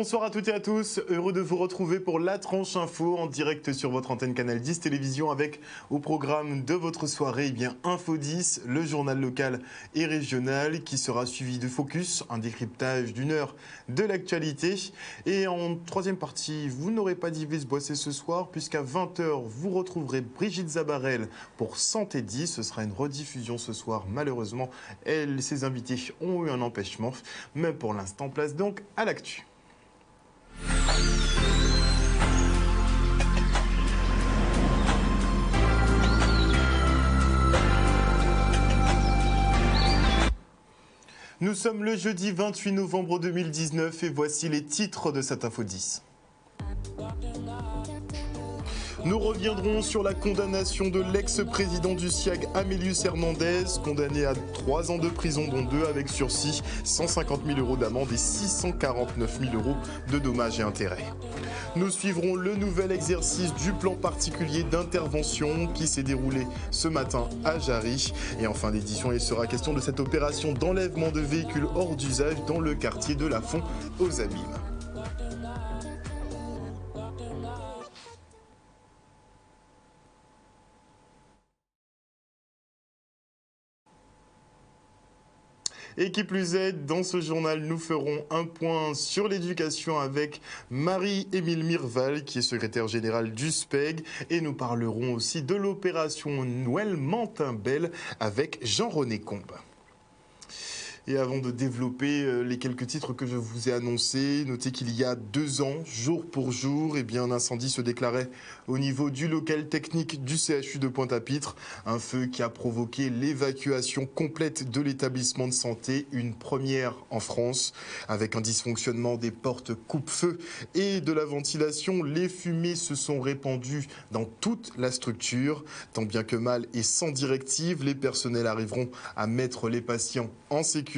bonsoir à toutes et à tous. Heureux de vous retrouver pour la tranche info en direct sur votre antenne Canal 10 Télévision avec au programme de votre soirée Info 10, le journal local et régional qui sera suivi de Focus, un décryptage d'une heure de l'actualité. Et en troisième partie, vous n'aurez pas d'Yves Boissé ce soir puisqu'à 20h, vous retrouverez Brigitte Zabarel pour Santé 10. Ce sera une rediffusion ce soir. Malheureusement, ses invités ont eu un empêchement. Mais pour l'instant, place donc à l'actu. Nous sommes le jeudi 28 novembre 2019 et voici les titres de cette Info 10. Nous reviendrons sur la condamnation de l'ex-président du SIAG, Amélius Hernandez, condamné à 3 ans de prison, dont 2 avec sursis, 150 000 € d'amende et 649 000 € de dommages et intérêts. Nous suivrons le nouvel exercice du plan particulier d'intervention qui s'est déroulé ce matin à Jarry. Et en fin d'édition, il sera question de cette opération d'enlèvement de véhicules hors d'usage dans le quartier de La Font aux Abîmes. Et qui plus est, dans ce journal, nous ferons un point sur l'éducation avec Marie-Émile Mirval, qui est secrétaire générale du SPEG. Et nous parlerons aussi de l'opération Noël Mantin-Belle avec Jean-René Combe. Et avant de développer les quelques titres que je vous ai annoncés, notez qu'il y a 2 ans, jour pour jour, un incendie se déclarait au niveau du local technique du CHU de Pointe-à-Pitre. Un feu qui a provoqué l'évacuation complète de l'établissement de santé, une première en France. Avec un dysfonctionnement des portes coupe-feu et de la ventilation, les fumées se sont répandues dans toute la structure. Tant bien que mal et sans directive, les personnels arriveront à mettre les patients en sécurité.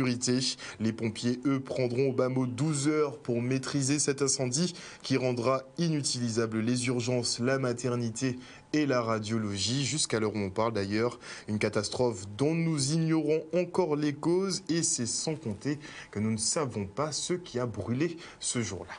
Les pompiers, eux, prendront au bas mot 12 heures pour maîtriser cet incendie qui rendra inutilisables les urgences, la maternité et la radiologie. Jusqu'à l'heure où on parle d'ailleurs, une catastrophe dont nous ignorons encore les causes et c'est sans compter que nous ne savons pas ce qui a brûlé ce jour-là.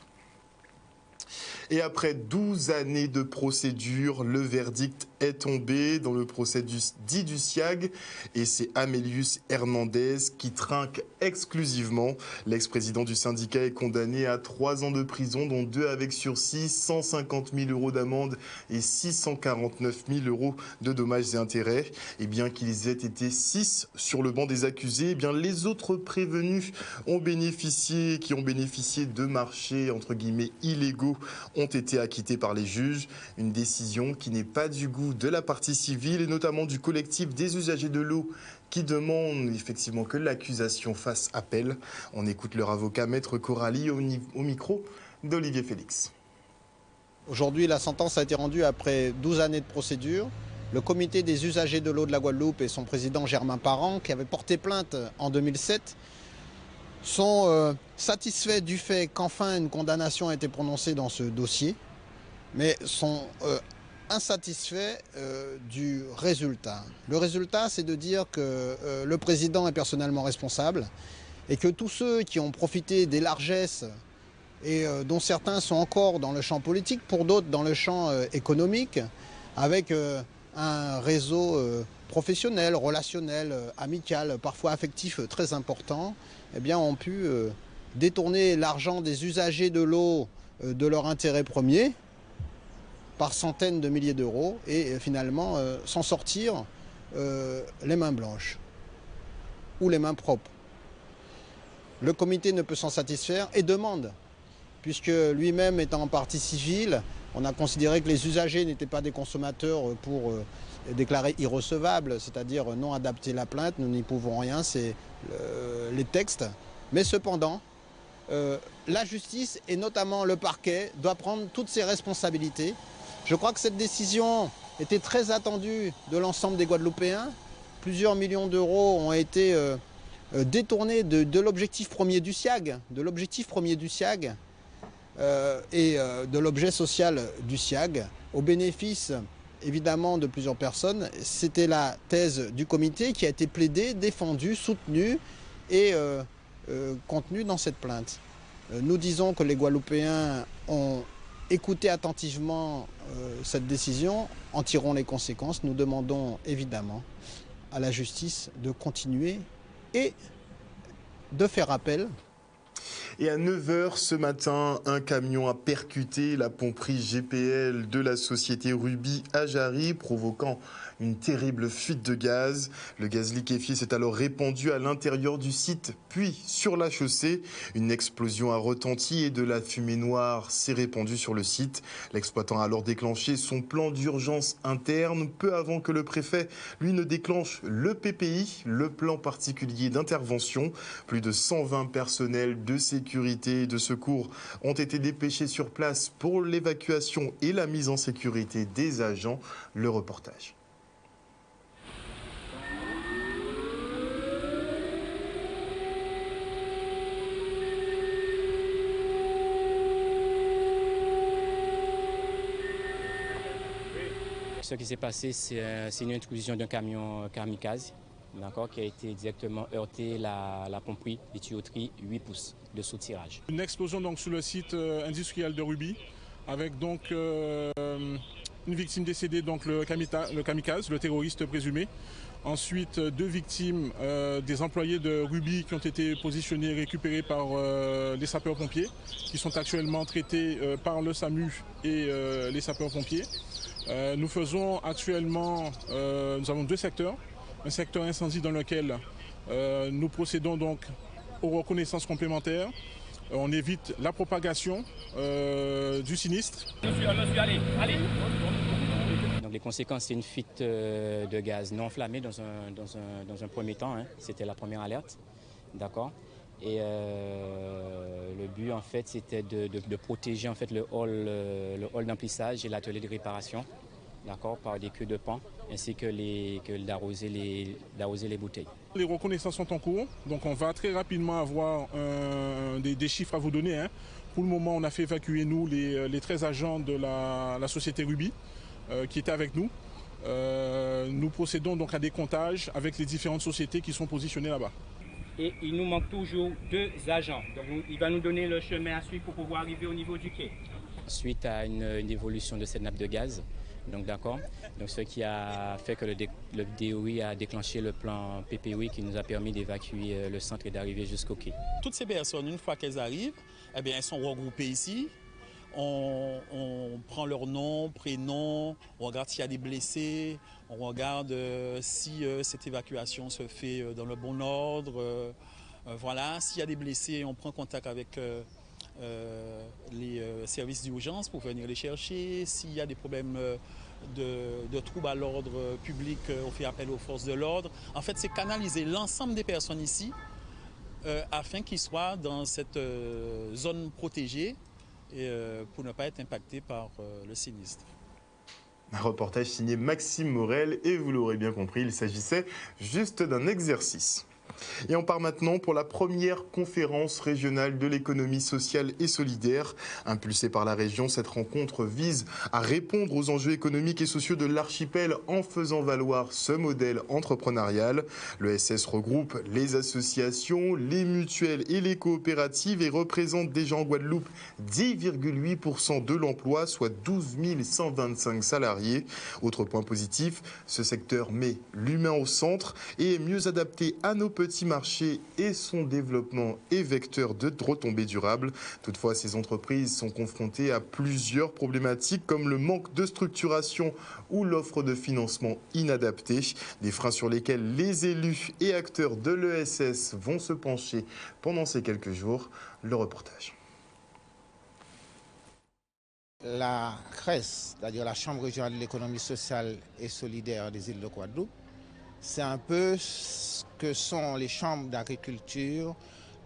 Et après 12 années de procédure, le verdict est tombé dans le procès dit du SIAG et c'est Amélius Hernandez qui trinque exclusivement. L'ex-président du syndicat est condamné à 3 ans de prison, dont 2 avec sursis, 150 000 € d'amende et 649 000 € de dommages et intérêts. Et bien qu'ils aient été 6 sur le banc des accusés, les autres prévenus qui ont bénéficié de marchés entre guillemets illégaux ont été acquittés par les juges. Une décision qui n'est pas du goût de la partie civile et notamment du collectif des usagers de l'eau qui demandent effectivement que l'accusation fasse appel. On écoute leur avocat Maître Coralie au micro d'Olivier Félix. Aujourd'hui, la sentence a été rendue après 12 années de procédure. Le comité des usagers de l'eau de la Guadeloupe et son président Germain Parent, qui avait porté plainte en 2007, sont satisfaits du fait qu'enfin une condamnation a été prononcée dans ce dossier, mais sont insatisfaits du résultat. Le résultat, c'est de dire que le président est personnellement responsable et que tous ceux qui ont profité des largesses et dont certains sont encore dans le champ politique, pour d'autres dans le champ économique, avec un réseau professionnel, relationnel, amical, parfois affectif très important, ont pu détourner l'argent des usagers de l'eau de leur intérêt premier par centaines de milliers d'euros et finalement s'en sortir les mains blanches ou les mains propres. Le comité ne peut s'en satisfaire et demande, puisque lui-même étant en partie civile, on a considéré que les usagers n'étaient pas des consommateurs pour déclarer irrecevables, c'est-à-dire non adapter la plainte, nous n'y pouvons rien, c'est les textes. Mais cependant, la justice et notamment le parquet doit prendre toutes ses responsabilités. Je crois que cette décision était très attendue de l'ensemble des Guadeloupéens. Plusieurs millions d'euros ont été détournés de l'objectif premier du SIAG, et de l'objet social du SIAG, au bénéfice évidemment de plusieurs personnes. C'était la thèse du comité qui a été plaidée, défendue, soutenue et contenue dans cette plainte. Nous disons que les Guadeloupéens ont écouté attentivement cette décision, en tirons les conséquences. Nous demandons évidemment à la justice de continuer et de faire appel. Et à 9 h ce matin, un camion a percuté la pomperie GPL de la société Ruby à Jarry, provoquant une terrible fuite de gaz. Le gaz liquéfié s'est alors répandu à l'intérieur du site, puis sur la chaussée. Une explosion a retenti et de la fumée noire s'est répandue sur le site. L'exploitant a alors déclenché son plan d'urgence interne, peu avant que le préfet, lui, ne déclenche le PPI, le plan particulier d'intervention. Plus de 120 personnels de sécurité et de secours ont été dépêchés sur place pour l'évacuation et la mise en sécurité des agents. Le reportage. Ce qui s'est passé, c'est une intrusion d'un camion kamikaze, qui a été directement heurté la pomperie des tuyauteries 8 pouces de sous-tirage. Une explosion donc sur le site industriel de Ruby, avec donc une victime décédée, donc le kamikaze, le terroriste présumé. Ensuite, 2 victimes, des employés de Ruby qui ont été positionnés et récupérés par les sapeurs-pompiers, qui sont actuellement traités par le SAMU et les sapeurs-pompiers. Nous faisons actuellement, nous avons 2 secteurs. Un secteur incendie dans lequel nous procédons donc aux reconnaissances complémentaires. On évite la propagation du sinistre. Donc les conséquences, c'est une fuite de gaz non enflammé dans un premier temps. C'était la première alerte. D'accord. Et le but, en fait, c'était de protéger en fait, le hall d'emplissage et l'atelier de réparation, par des queues de pan, ainsi que d'arroser les bouteilles. Les reconnaissances sont en cours, donc on va très rapidement avoir des chiffres à vous donner. Pour le moment, on a fait évacuer, nous, les 13 agents de la société Ruby qui étaient avec nous. Nous procédons donc à des comptages avec les différentes sociétés qui sont positionnées là-bas. Et il nous manque toujours 2 agents. Donc il va nous donner le chemin à suivre pour pouvoir arriver au niveau du quai. Suite à une évolution de cette nappe de gaz, donc ce qui a fait que le DOI a déclenché le plan PPI qui nous a permis d'évacuer le centre et d'arriver jusqu'au quai. Toutes ces personnes, une fois qu'elles arrivent, eh bien, elles sont regroupées ici. On prend leur nom, prénom, on regarde s'il y a des blessés, on regarde si cette évacuation se fait dans le bon ordre. Voilà, s'il y a des blessés, on prend contact avec les services d'urgence pour venir les chercher. S'il y a des problèmes de troubles à l'ordre public, on fait appel aux forces de l'ordre. En fait, c'est canaliser l'ensemble des personnes ici afin qu'ils soient dans cette zone protégée et pour ne pas être impacté par le sinistre. Un reportage signé Maxime Morel et vous l'aurez bien compris, il s'agissait juste d'un exercice. Et on part maintenant pour la première conférence régionale de l'économie sociale et solidaire. Impulsée par la région, cette rencontre vise à répondre aux enjeux économiques et sociaux de l'archipel en faisant valoir ce modèle entrepreneurial. Le SS regroupe les associations, les mutuelles et les coopératives et représente déjà en Guadeloupe 10,8% de l'emploi, soit 12 125 salariés. Autre point positif, ce secteur met l'humain au centre et est mieux adapté à nos petits marché et son développement est vecteur de retombées durables. Toutefois, ces entreprises sont confrontées à plusieurs problématiques comme le manque de structuration ou l'offre de financement inadaptée. Des freins sur lesquels les élus et acteurs de l'ESS vont se pencher pendant ces quelques jours. Le reportage. La CRES, c'est-à-dire la Chambre régionale de l'économie sociale et solidaire des îles de Guadeloupe, c'est un peu ce que sont les chambres d'agriculture,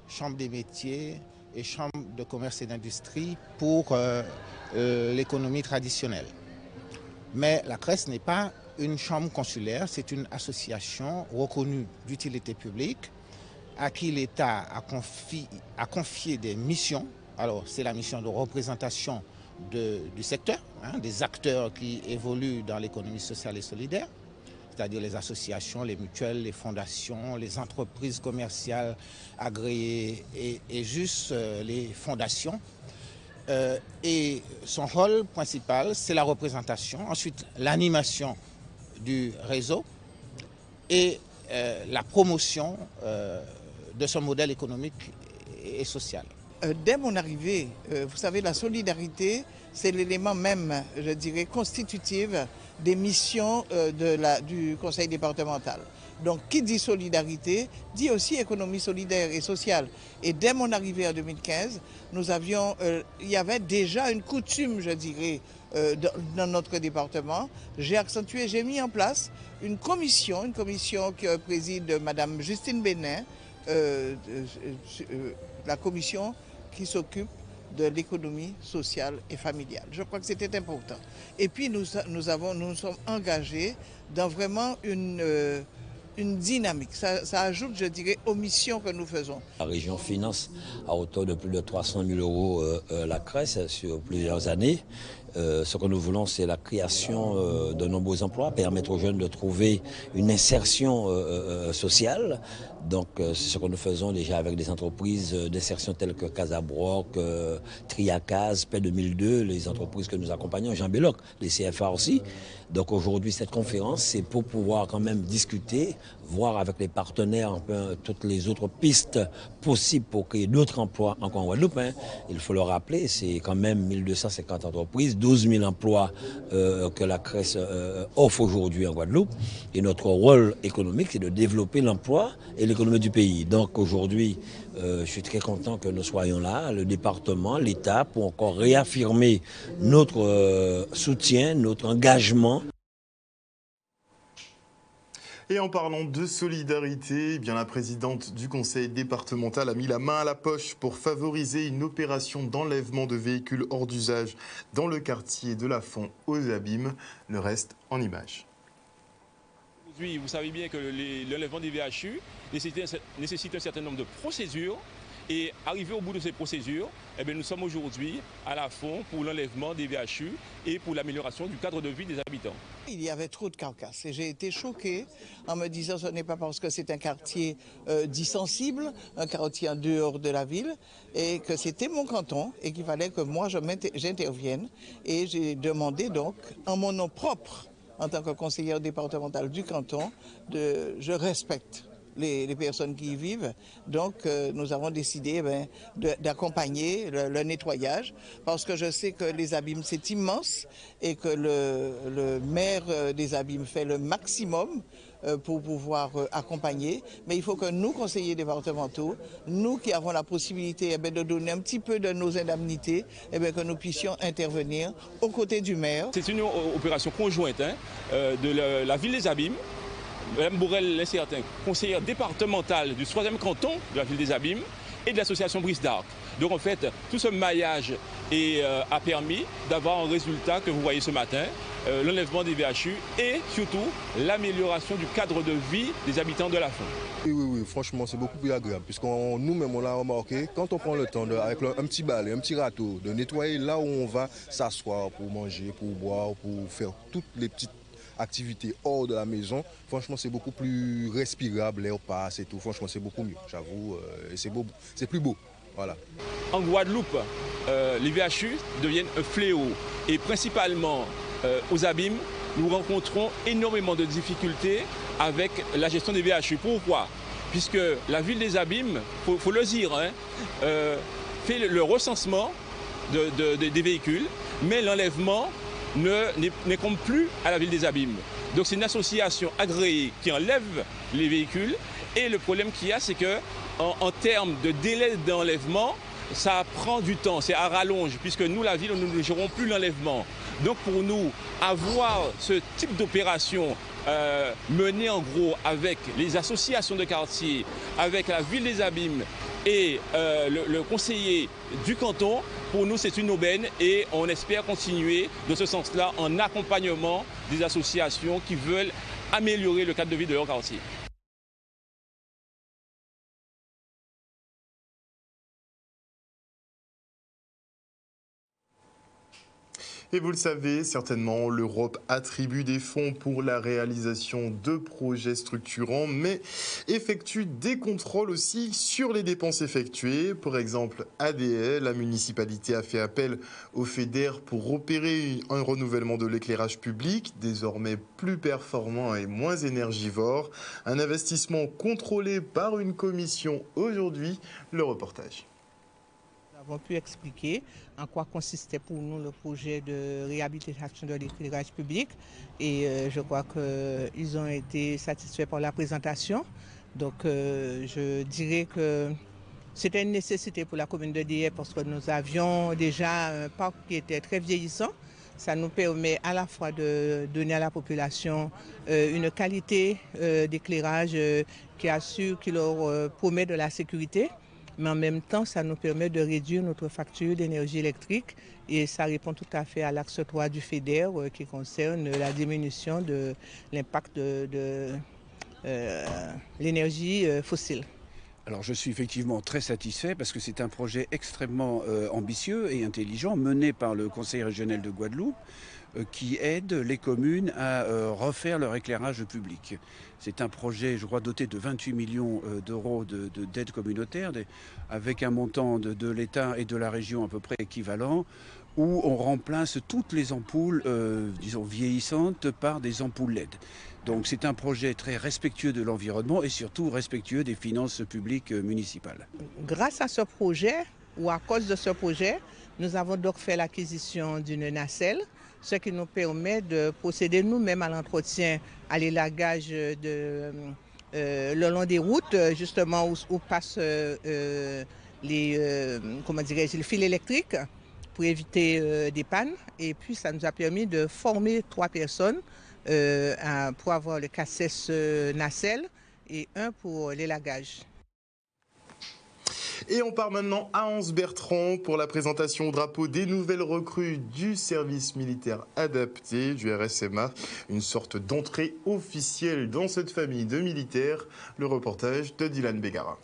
chambres des métiers et chambres de commerce et d'industrie pour l'économie traditionnelle. Mais la CRES n'est pas une chambre consulaire, c'est une association reconnue d'utilité publique à qui l'État a confié des missions. Alors c'est la mission de représentation du secteur, des acteurs qui évoluent dans l'économie sociale et solidaire. c'est-à-dire les associations, les mutuelles, les fondations, les entreprises commerciales agréées et juste les fondations. Et son rôle principal, c'est la représentation, ensuite l'animation du réseau et la promotion de son modèle économique et social. Dès mon arrivée, vous savez, la solidarité, c'est l'élément même, je dirais, constitutif des missions du conseil départemental. Donc, qui dit solidarité, dit aussi économie solidaire et sociale. Et dès mon arrivée en 2015, il y avait déjà une coutume, je dirais, dans notre département. J'ai mis en place une commission que préside Madame Justine Bénin, la commission qui s'occupe de l'économie sociale et familiale. Je crois que c'était important. Et puis nous sommes engagés dans vraiment une dynamique. Ça ajoute, je dirais, aux missions que nous faisons. La région finance à hauteur de plus de 300 000 euros la CRES sur plusieurs années. Ce que nous voulons, c'est la création de nombreux emplois, permettre aux jeunes de trouver une insertion sociale. Donc c'est ce que nous faisons déjà avec des entreprises d'insertion telles que Casabroc, Triacaz, Paix 2002, les entreprises que nous accompagnons, Jean Belloc, les CFA aussi. Donc aujourd'hui, cette conférence, c'est pour pouvoir quand même discuter, voir avec les partenaires un peu toutes les autres pistes possibles pour créer d'autres emplois encore en Guadeloupe. Il faut le rappeler, c'est quand même 1250 entreprises, 12 000 emplois que la CRES offre aujourd'hui en Guadeloupe. Et notre rôle économique, c'est de développer l'emploi et l'économie du pays. Donc aujourd'hui, je suis très content que nous soyons là, le département, l'État, pour encore réaffirmer notre soutien, notre engagement. Et en parlant de solidarité, eh bien la présidente du conseil départemental a mis la main à la poche pour favoriser une opération d'enlèvement de véhicules hors d'usage dans le quartier de la Font aux Abîmes. Le reste en images. Aujourd'hui, vous savez bien que l'enlèvement des VHU nécessite un certain nombre de procédures. Et arrivé au bout de ces procédures, eh bien, nous sommes aujourd'hui à la Font pour l'enlèvement des VHU et pour l'amélioration du cadre de vie des habitants. Il y avait trop de carcasses et j'ai été choquée en me disant ce n'est pas parce que c'est un quartier dit sensible, un quartier en dehors de la ville, et que c'était mon canton et qu'il fallait que moi j'intervienne. Et j'ai demandé donc en mon nom propre, en tant que conseillère départementale du canton, je respecte les personnes qui y vivent. Donc nous avons décidé d'accompagner le nettoyage parce que je sais que les abîmes c'est immense et que le maire des abîmes fait le maximum pour pouvoir accompagner. Mais il faut que nous, conseillers départementaux, nous qui avons la possibilité de donner un petit peu de nos indemnités, que nous puissions intervenir aux côtés du maire. C'est une opération conjointe de la ville des Abîmes, Mme Bourrel L'Incertain, conseillère départementale du 3e canton de la ville des Abîmes et de l'association Brice d'Arc. Donc en fait, tout ce maillage a permis d'avoir un résultat que vous voyez ce matin, l'enlèvement des VHU et surtout l'amélioration du cadre de vie des habitants de la Font. Oui, franchement, c'est beaucoup plus agréable puisque nous-mêmes, on l'a remarqué, quand on prend le temps, avec un petit balai, un petit râteau, de nettoyer là où on va s'asseoir pour manger, pour boire, pour faire toutes les petites activités hors de la maison, franchement c'est beaucoup plus respirable, l'air passe et tout, franchement c'est beaucoup mieux, j'avoue, et c'est plus beau, voilà. En Guadeloupe, les VHU deviennent un fléau et principalement aux Abîmes, nous rencontrons énormément de difficultés avec la gestion des VHU. Pourquoi? Puisque la ville des Abîmes, faut le dire, fait le recensement des véhicules, mais l'enlèvement n'incombe plus à la ville des Abîmes. Donc c'est une association agréée qui enlève les véhicules et le problème qu'il y a, c'est que en termes de délai d'enlèvement, ça prend du temps, c'est à rallonge, puisque nous, la ville, nous ne gérons plus l'enlèvement. Donc pour nous, avoir ce type d'opération menée en gros avec les associations de quartier, avec la ville des Abîmes et le conseiller du canton, pour nous c'est une aubaine et on espère continuer de ce sens-là en accompagnement des associations qui veulent améliorer le cadre de vie de leur quartier. Et vous le savez certainement, l'Europe attribue des fonds pour la réalisation de projets structurants, mais effectue des contrôles aussi sur les dépenses effectuées. Par exemple, ADL, la municipalité a fait appel au FEDER pour opérer un renouvellement de l'éclairage public, désormais plus performant et moins énergivore. Un investissement contrôlé par une commission aujourd'hui. Le reportage. Nous avons pu expliquer en quoi consistait pour nous le projet de réhabilitation de l'éclairage public et je crois qu'ils ont été satisfaits par la présentation. Donc je dirais que c'était une nécessité pour la commune de Dieppe parce que nous avions déjà un parc qui était très vieillissant. Ça nous permet à la fois de donner à la population une qualité d'éclairage qui leur promet de la sécurité. Mais en même temps, ça nous permet de réduire notre facture d'énergie électrique et ça répond tout à fait à l'axe 3 du FEDER qui concerne la diminution de l'impact de l'énergie fossile. Alors je suis effectivement très satisfait parce que c'est un projet extrêmement ambitieux et intelligent mené par le Conseil régional de Guadeloupe qui aide les communes à refaire leur éclairage public. C'est un projet, je crois, doté de 28 millions d'euros d'aide communautaire, avec un montant de l'État et de la région à peu près équivalent, où on remplace toutes les ampoules, disons, vieillissantes par des ampoules LED. Donc c'est un projet très respectueux de l'environnement et surtout respectueux des finances publiques municipales. Grâce à ce projet, ou à cause de ce projet, nous avons donc fait l'acquisition d'une nacelle, ce qui nous permet de procéder nous-mêmes à l'entretien, à l'élagage le long des routes, justement où passent les fils électriques pour éviter des pannes. Et puis ça nous a permis de former 3 personnes pour avoir le cassesse nacelle et un pour l'élagage. Et on part maintenant à Anse-Bertrand pour la présentation au drapeau des nouvelles recrues du service militaire adapté du RSMA. Une sorte d'entrée officielle dans cette famille de militaires. Le reportage de Dylan Begara.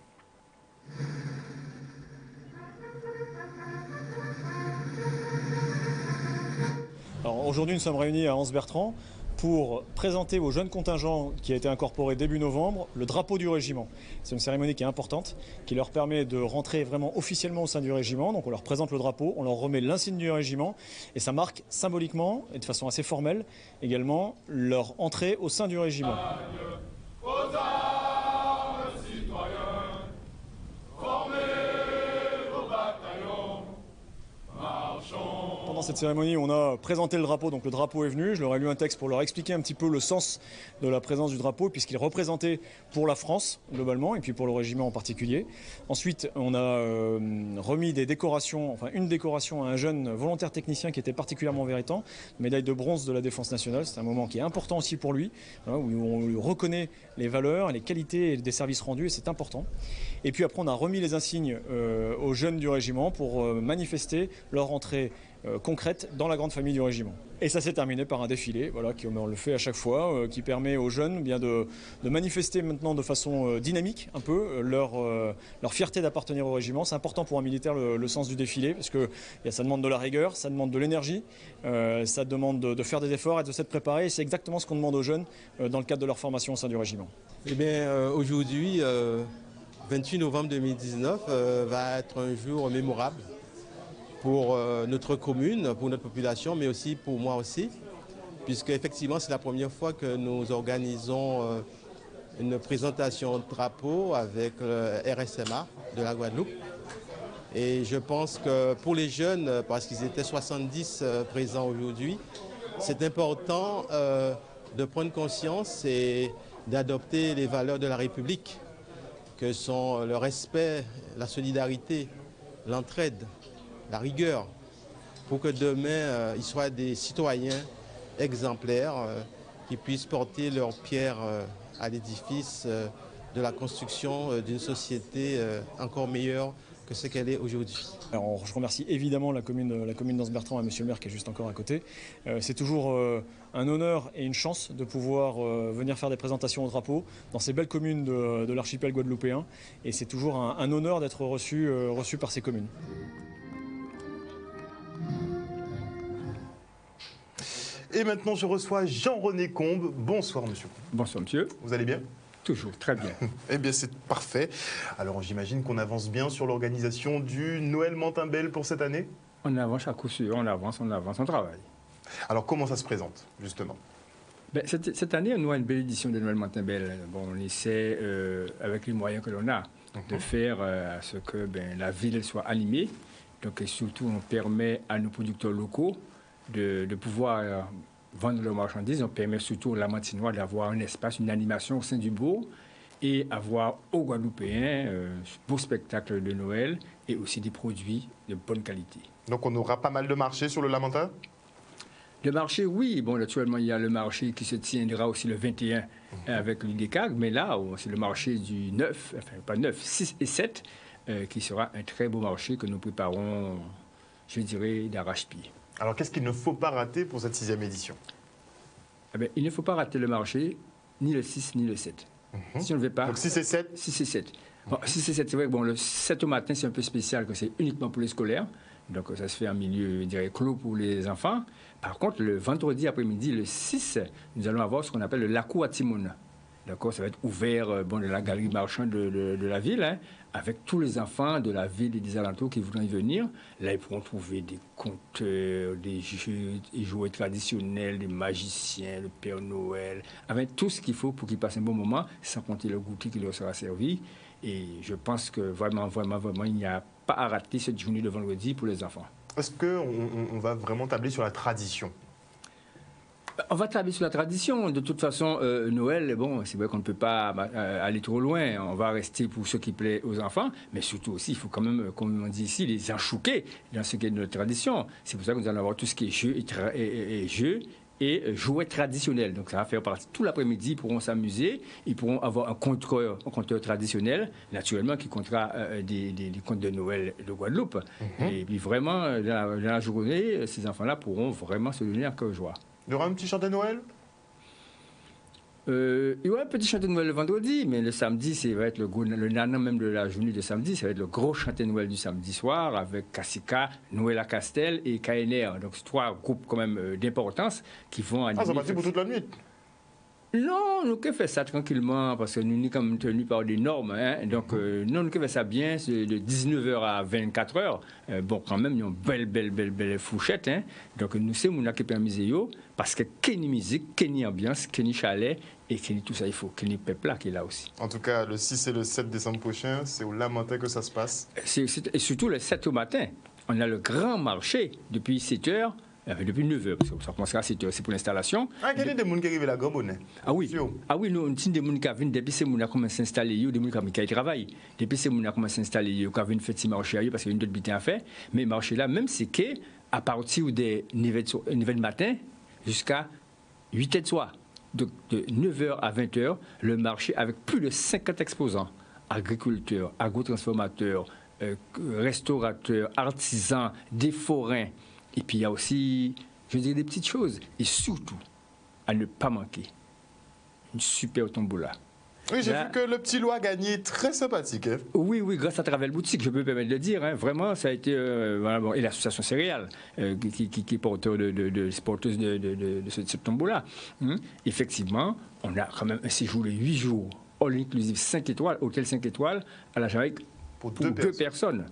Alors aujourd'hui, nous sommes réunis à Anse-Bertrand pour présenter aux jeunes contingents qui a été incorporé début novembre le drapeau du régiment. C'est une cérémonie qui est importante, qui leur permet de rentrer vraiment officiellement au sein du régiment. Donc on leur présente le drapeau, on leur remet l'insigne du régiment et ça marque symboliquement et de façon assez formelle également leur entrée au sein du régiment. Pendant cette cérémonie, on a présenté le drapeau, donc le drapeau est venu. Je leur ai lu un texte pour leur expliquer un petit peu le sens de la présence du drapeau, puisqu'il est représenté pour la France globalement et puis pour le régiment en particulier. Ensuite, on a remis des décorations, enfin une décoration à un jeune volontaire technicien qui était particulièrement méritant, médaille de bronze de la Défense nationale. C'est un moment qui est important aussi pour lui, hein, où on lui reconnaît les valeurs, les qualités des services rendus et c'est important. Et puis après, on a remis les insignes aux jeunes du régiment pour manifester leur entrée concrète dans la grande famille du régiment. Et ça s'est terminé par un défilé, voilà, on le fait à chaque fois, qui permet aux jeunes bien de manifester maintenant de façon dynamique un peu leur fierté d'appartenir au régiment. C'est important pour un militaire le sens du défilé parce que ça demande de la rigueur, ça demande de l'énergie, ça demande de faire des efforts et de s'être préparé. Et c'est exactement ce qu'on demande aux jeunes dans le cadre de leur formation au sein du régiment. Eh bien, aujourd'hui, 28 novembre 2019, va être un jour mémorable pour notre commune, pour notre population, mais aussi pour moi aussi, puisque effectivement c'est la première fois que nous organisons une présentation de drapeau avec le RSMA de la Guadeloupe. Et je pense que pour les jeunes, parce qu'ils étaient 70 présents aujourd'hui, c'est important de prendre conscience et d'adopter les valeurs de la République, que sont le respect, la solidarité, l'entraide, la rigueur, pour que demain, ils soient des citoyens exemplaires qui puissent porter leur pierre à l'édifice de la construction d'une société encore meilleure que ce qu'elle est aujourd'hui. Alors, je remercie évidemment la commune d'Anse-Bertrand et monsieur le maire qui est juste encore à côté. C'est toujours un honneur et une chance de pouvoir venir faire des présentations au drapeau dans ces belles communes de l'archipel guadeloupéen. Et c'est toujours un honneur d'être reçu par ces communes. Et maintenant, je reçois Jean-René Combe. Bonsoir, monsieur. Bonsoir, monsieur. Vous allez bien? Toujours, très bien. Eh bien, c'est parfait. Alors, j'imagine qu'on avance bien sur l'organisation du Noël Mantin-Belle pour cette année? On avance à coup sûr, on avance, on travaille. Alors, comment ça se présente, justement? Ben, cette année, on a une belle édition de Noël Mantin-Belle. Bon, on essaie, avec les moyens que l'on a, de faire à ce que la ville soit animée. Donc, et surtout, on permet à nos producteurs locaux de pouvoir vendre leurs marchandises. On permet surtout aux Lamantinois d'avoir un espace, une animation au sein du bourg et avoir aux Guadeloupéens beau spectacle de Noël et aussi des produits de bonne qualité. Donc, on aura pas mal de marchés sur le Lamentin? Le marché, oui. Bon, actuellement, il y a le marché qui se tiendra aussi le 21 avec l'IDECAG, mais là, c'est le marché du 9, enfin pas 9, 6 et 7, qui sera un très beau marché que nous préparons, je dirais, d'arrache-pied. Alors, qu'est-ce qu'il ne faut pas rater pour cette 6e édition? Il ne faut pas rater le marché, ni le 6, ni le 7. Si on ne veut pas... Donc, 6 et 7? 6 et 7. Bon, 6 et 7, c'est vrai que le 7 au matin, c'est un peu spécial, que c'est uniquement pour les scolaires. Donc, ça se fait en milieu, je dirais, clos pour les enfants. Par contre, le vendredi après-midi, le 6, nous allons avoir ce qu'on appelle le Lakou à Timoun. D'accord, ça va être ouvert de la galerie marchande de la ville, avec tous les enfants de la ville et des alentours qui voudront y venir. Là, ils pourront trouver des conteurs, des jouets traditionnels, des magiciens, le Père Noël, avec tout ce qu'il faut pour qu'ils passent un bon moment, sans compter le goûter qui leur sera servi. Et je pense que vraiment, il n'y a pas à rater cette journée de vendredi pour les enfants. Est-ce qu'on va vraiment tabler sur la tradition? On va tabler sur la tradition. De toute façon, Noël, bon, c'est vrai qu'on ne peut pas aller trop loin. On va rester pour ce qui plaît aux enfants, mais surtout aussi, il faut quand même, comme on dit ici, les enchouquer dans ce qui est de notre tradition. C'est pour ça que nous allons avoir tout ce qui est jeux et jouets traditionnels. Donc ça va faire partie. Tout l'après-midi, ils pourront s'amuser. Ils pourront avoir un conteur traditionnel, naturellement, qui comptera des contes de Noël de Guadeloupe. Et puis vraiment, dans la journée, ces enfants-là pourront vraiment se donner à cœur joie. Il y aura un petit chant de Noël? Il y aura un petit chant de Noël le vendredi, mais le samedi, ça va être le nana même de la journée de samedi, ça va être le gros chant de Noël du samedi soir avec Kassika, Noël à Castel et KNR. Donc, c'est 3 groupes quand même d'importance qui vont animer. Ah, ça va partir pour toute la nuit? Non, nous que fait ça tranquillement parce que nous sommes quand même tenus par des normes. Donc, nous que fait ça bien, c'est de 19h à 24h. Bon, quand même, il y a une belle fourchette. Donc, nous sommes qui permis parce que Kenny musique, Kenny ambiance, Kenny chalet et Kenny tout ça, il faut Kenny peuple qui est là aussi. En tout cas, le 6 et le 7 décembre prochain, c'est au Lamentin que ça se passe. Et surtout le 7 au matin. On a le grand marché depuis 7h. Depuis 9h, parce que ça commencera à 7h, c'est pour l'installation. Ah, quel est des gens qui arrivent à la Gabon? Ah oui, nous, on a des gens qui viennent depuis ces gens qui commencent à s'installer, des gens qui travaillent. Depuis ces gens qui commencent à s'installer, qui viennent faire des marchés, parce qu'il y a une autre bitée à faire. Mais le marché là, même c'est qu'à partir des niveaux de matin jusqu'à 8h de soir, de 9h à 20h, le marché avec plus de 50 exposants, agriculteurs, agrotransformateurs, restaurateurs, artisans, des forains. Et puis il y a aussi, je dirais, des petites choses. Et surtout, à ne pas manquer, une super tombola. Oui, j'ai vu que le petit lot a gagné, très sympathique. Oui, grâce à Travel Boutique, je peux me permettre de le dire. Vraiment, ça a été... et l'association Céréales, qui est porteuse de cette tombola. Effectivement, on a quand même un séjour de 8 jours, all inclusive 5 étoiles, hôtel 5 étoiles, à la Jamaïque, pour 2 personnes.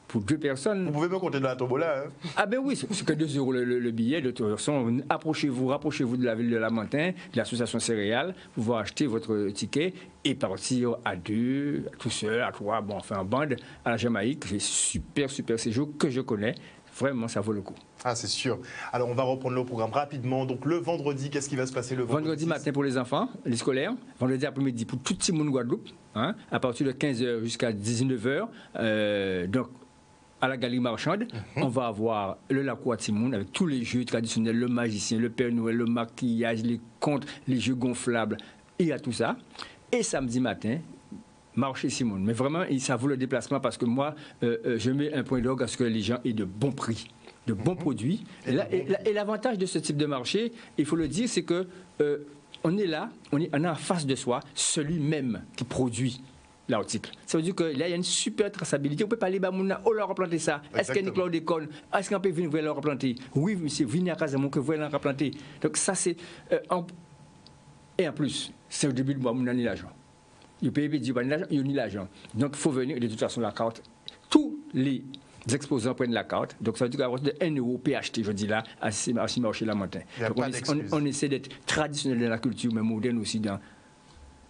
Pour 2 personnes. Vous pouvez me compter de la tombola. Ah ben oui, c'est que 2 € le billet. De toute façon, rapprochez-vous de la ville de Lamentin, de l'association Céréales, pour pouvoir acheter votre ticket et partir à 2, tout seul, à 3, bon, enfin en bande, à la Jamaïque. C'est super séjour que je connais. Vraiment, ça vaut le coup. Ah, c'est sûr. Alors, on va reprendre le programme rapidement. Donc, le vendredi, qu'est-ce qui va se passer le vendredi? Vendredi matin pour les enfants, les scolaires. Vendredi après-midi pour tout le monde Guadeloupe, à partir de 15h jusqu'à 19h. Donc, à la galerie marchande, on va avoir le Lakou à Timoun avec tous les jeux traditionnels, le magicien, le Père Noël, le maquillage, les contes, les jeux gonflables, il y a tout ça. Et samedi matin, marché Simone. Mais vraiment, ça vaut le déplacement parce que moi, je mets un point d'orgue à ce que les gens aient de bons prix, de bons produits. Et l'avantage de ce type de marché, il faut le dire, c'est que on est là, on est en face de soi, celui même qui produit l'article. Ça veut dire que là, il y a une super traçabilité. On peut pas aller à Mouna, on leur a planté ça. Est-ce qu'il y a une chlordécone? Est-ce qu'on peut venir leur replanter? Oui, monsieur, venez à Casamance que vous voulez leur replanter. Donc ça, c'est... Et en plus, c'est au début du mois, on a ni l'argent. Il peut dire, il n'y a ni l'argent. Donc il faut venir, de toute façon, la carte. Tous les exposants prennent la carte. Donc ça veut dire qu'à partir de 1 euro PHT, je dis là, à marché la matin. Donc on essaie d'être traditionnel dans la culture, mais moderne aussi dans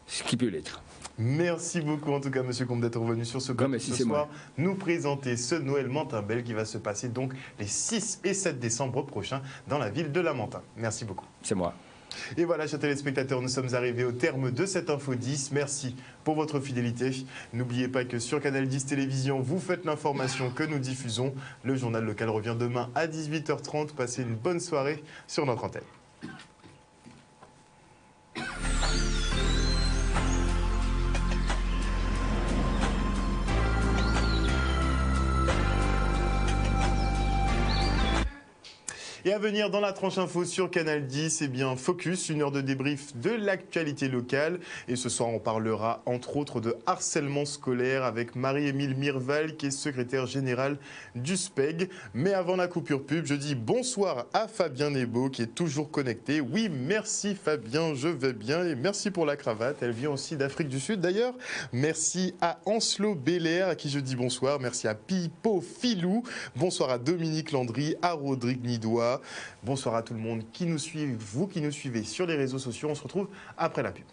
ce qui peut l'être. Merci beaucoup en tout cas Monsieur Comte d'être revenu sur ce plateau ce soir, nous présenter ce Noël Mentin-Belle qui va se passer donc les 6 et 7 décembre prochains dans la ville de Lamentin. Merci beaucoup. C'est moi. Et voilà, chers téléspectateurs, nous sommes arrivés au terme de cette Info 10. Merci pour votre fidélité. N'oubliez pas que sur Canal 10 Télévision, vous faites l'information que nous diffusons. Le journal local revient demain à 18h30. Passez une bonne soirée sur notre antenne. Et à venir dans la tranche info sur Canal 10, eh bien Focus, 1 heure de débrief de l'actualité locale. Et ce soir, on parlera entre autres de harcèlement scolaire avec Marie-Émile Mirval, qui est secrétaire générale du SPEG. Mais avant la coupure pub, je dis bonsoir à Fabien Nebo, qui est toujours connecté. Oui, merci Fabien, je vais bien. Et merci pour la cravate. Elle vient aussi d'Afrique du Sud d'ailleurs. Merci à Anslo Belair, à qui je dis bonsoir. Merci à Pipo Filou. Bonsoir à Dominique Landry, à Rodrigue Nidois. Bonsoir à tout le monde qui nous suit, vous qui nous suivez sur les réseaux sociaux. On se retrouve après la pub.